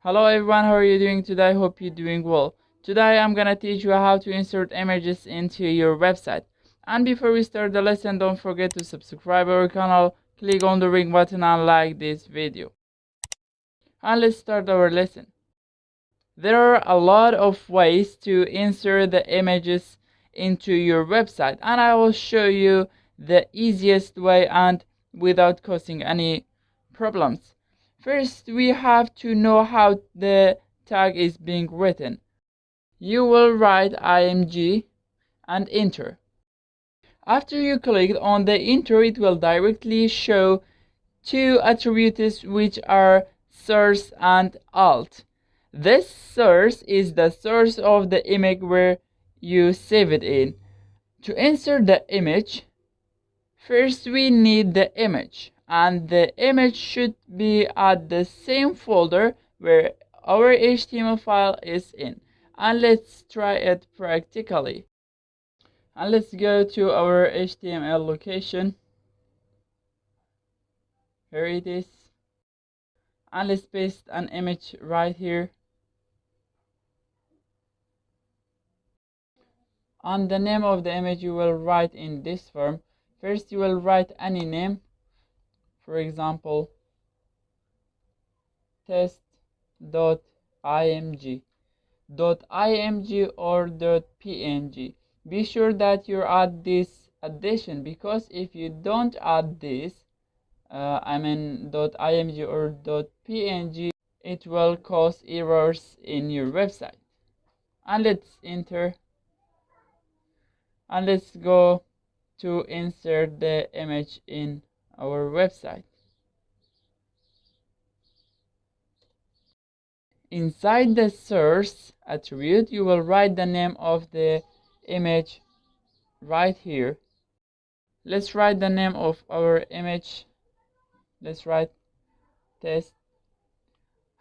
Hello everyone, how are you doing today? Hope you're doing well. Today I'm gonna teach you how to insert images into your website. And before we start the lesson, don't forget to subscribe our channel, click on the ring button and like this video. And let's start our lesson. There are a lot of ways to insert the images into your website, and I will show you the easiest way and without causing any problems. First, we have to know how the tag is being written. You will write img and enter. After you click on the enter, it will directly show two attributes which are source and alt. This source is the source of the image where you save it in. To insert the image, first we need the image, and the image should be at the same folder where our HTML file is in. And let's try it practically. And let's go to our HTML location. Here it is. And let's paste an image right here. And the name of the image you will write in this form. First you will write any name, for example test.img or .png. Be sure that you add this addition, because if you don't add this .img or .png, it will cause errors in your website. And let's enter, and let's go to insert the image in our website. Inside the source attribute, you will write the name of the image right here. Let's write the name of our image. Let's write test.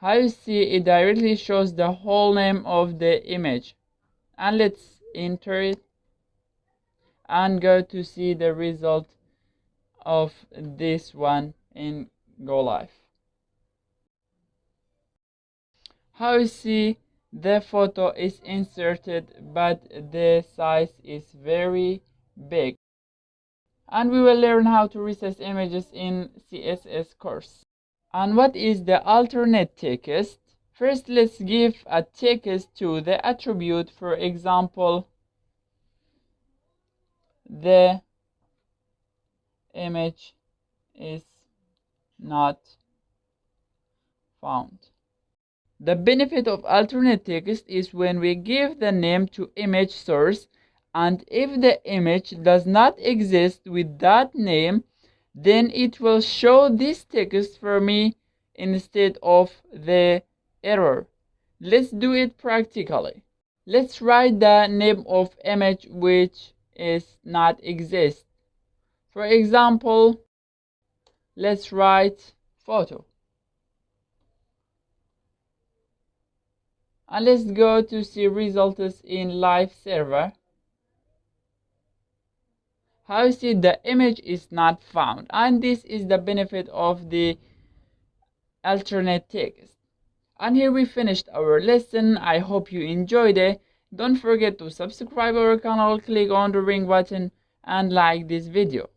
How you see, it directly shows the whole name of the image. And let's enter it and go to see the result of this one in Go Live. How you see, the photo is inserted but the size is very big. And we will learn how to resize images in CSS course. And what is the alternate text? First, let's give a text to the attribute. For example, the image is not found. The benefit of alternate text is when we give the name to image source, and if the image does not exist with that name, then it will show this text for me instead of the error. Let's do it practically. Let's write the name of image which is not exist. For example, let's write photo. And let's go to see results in live server. How you see, the image is not found, and this is the benefit of the alternate text. And here we finished our lesson. I hope you enjoyed it. Don't forget to subscribe our channel, click on the ring button and like this video.